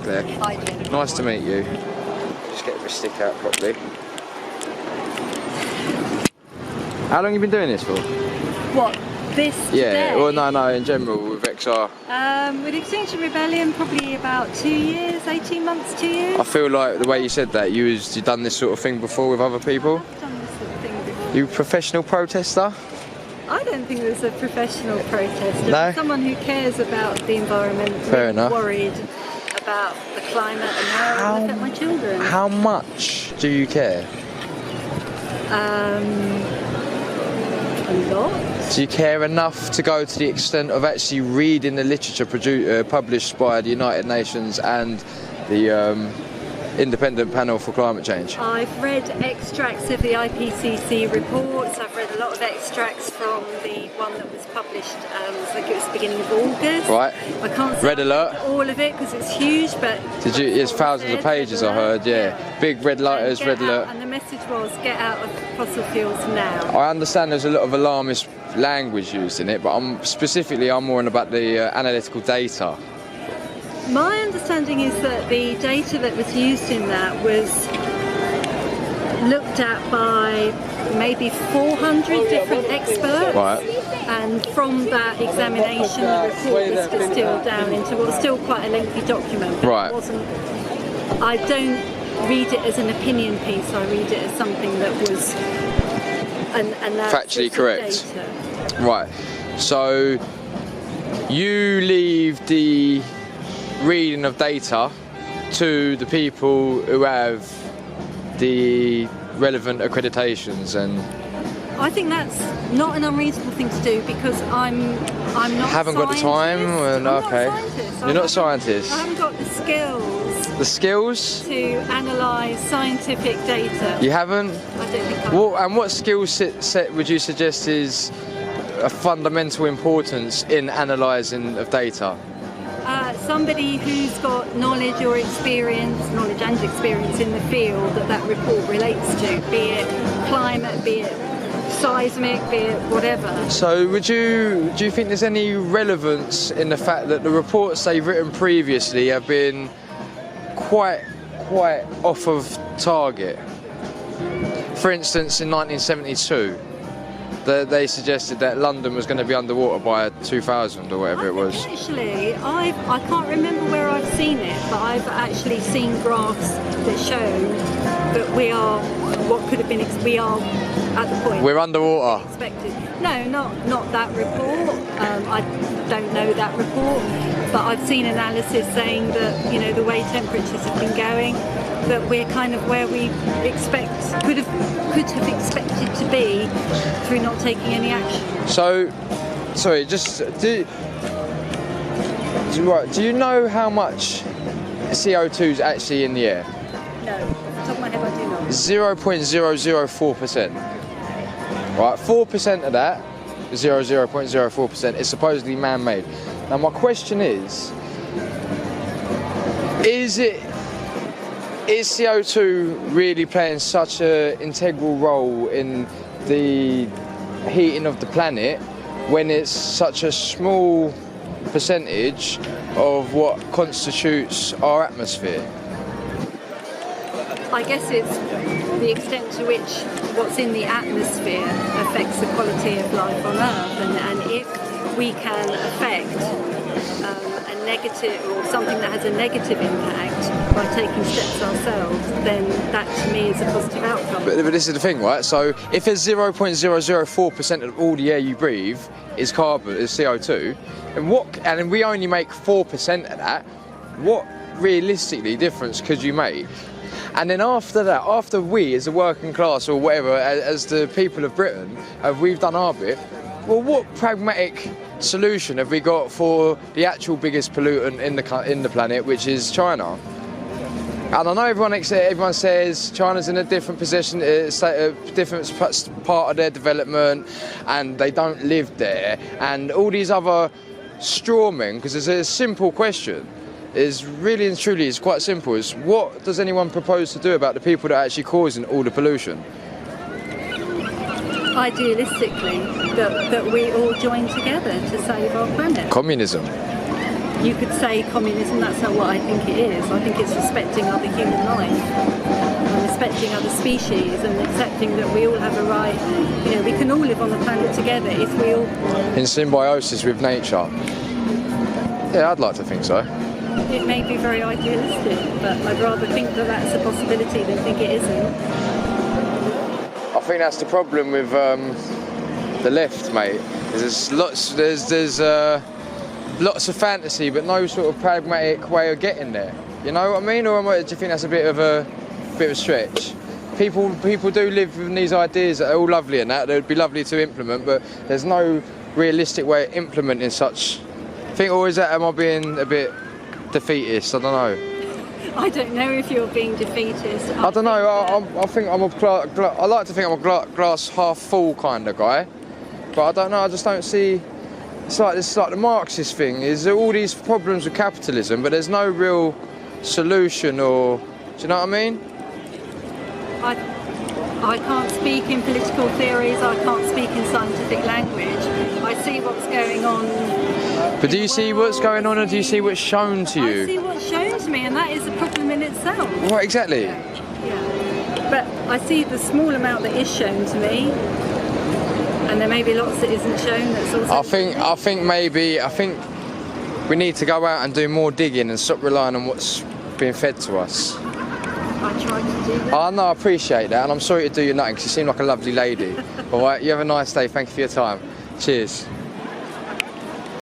Claire. Hi, Jen. Nice to meet you. Just get the stick out properly. How long have you been doing this for? What? This today? Well, no, in general with XR. With Extinction Rebellion, probably about 2 years, 18 months, 2 years. I feel like the way you said that, you've done this sort of thing before with other people. I've done this sort of thing before. You a professional protester? I don't think there's a professional protester. No? Someone who cares about the environment, Fair enough. worried about the climate and how it will affect my children. How much do you care? A lot. Do you care enough to go to the extent of actually reading the literature published by the United Nations and the Independent Panel for Climate Change? I've read extracts of the IPCC reports. I've read a lot of extracts from the one that was published, I think it was the beginning of August. Right. I can't say Red alert. all of it because it's huge, but Did you? It's thousands of pages, I heard. Yeah. Big red letters, red alert. And the message was, get out of fossil fuels now. I understand there's a lot of alarmist language used in it, but I'm more on about the analytical data. My understanding is that the data that was used in that was looked at by maybe 400 different experts. Right. And from that examination, the report was distilled down into what was still quite a lengthy document. But Right. I don't read it as an opinion piece, I read it as something that was an Factually correct. data. Right. So you leave the reading of data to the people who have the relevant accreditations, and I think that's not an unreasonable thing to do because I'm not. Haven't got the time. I'm Okay. not a scientist. You're not a scientist. I haven't got the skills The skills? to analyse scientific data. You haven't? I don't think I And what skill set would you suggest is a fundamental importance in analysing of data? Somebody who's got knowledge and experience in the field that report relates to, be it climate, be it seismic, be it whatever. So do you think there's any relevance in the fact that the reports they've written previously have been quite off of target? For instance, in 1972, they suggested that London was going to be underwater by 2000 or whatever it was. Actually, I can't remember where I've seen it, but I've actually seen graphs that show that we are at the point We're underwater. expected. No, not that report. I don't know that report, but I've seen analysis saying that the way temperatures have been going, that we're kind of where we could have expected to be through not taking any action. So, sorry, do you know how much CO2 is actually in the air? No, off the top of my head I do not. 0.004%. Right, 4% of that, 0.04%, is supposedly man-made. Now my question is CO2 really playing such an integral role in the heating of the planet when it's such a small percentage of what constitutes our atmosphere? I guess it's the extent to which what's in the atmosphere affects the quality of life on Earth, and if we can affect a negative or something that has a negative impact by taking steps ourselves, then that to me is a positive outcome. But this is the thing, right? So if there's 0.004% of all the air you breathe is carbon, is CO2, and we only make 4% of that, what realistically difference could you make? And then after that, after we as the working class or whatever, as the people of Britain, we've done our bit, well, what pragmatic solution have we got for the actual biggest pollutant in the planet, which is China? And I know everyone says China's in a different position, a different part of their development, and they don't live there, and all these other strawmen, because it's a simple question. Is really and truly is quite simple. Is what does anyone propose to do about the people that are actually causing all the pollution? Idealistically, that we all join together to save our planet. Communism. you could say communism. That's not what I think it is. I think it's respecting other human life and respecting other species and accepting that we all have a right, you know, we can all live on the planet together if we all... In symbiosis with nature. Yeah, I'd like to think so. It may be very idealistic, but I'd rather think that that's a possibility than think it isn't. I think that's the problem with the left, mate. There's lots of fantasy, but no sort of pragmatic way of getting there. You know what I mean? Or do you think that's a bit of a stretch? People do live with these ideas that are all lovely and that they'd be lovely to implement, but there's no realistic way of implementing such. Or is that, am I being a bit defeatist? I don't know. I don't know if you're being defeatist. I don't know. I think I'm I like to think I'm a glass half full kind of guy, but I don't know. I just don't see. It's like the Marxist thing. Is all these problems with capitalism, but there's no real solution, or do you know what I mean? I can't speak in political theories. I can't speak in scientific language. I see what's going on. But do you see what's going on, or do you see what's shown to you? I see what's shown to me, and that is a problem in itself. Right, exactly. Yeah. But I see the small amount that is shown to me, and there may be lots that isn't shown. That's also. I think we need to go out and do more digging and stop relying on what's being fed to us. I try to do that. Oh no, I appreciate that, and I'm sorry to do you nothing because you seem like a lovely lady. All right, you have a nice day. Thank you for your time. Cheers.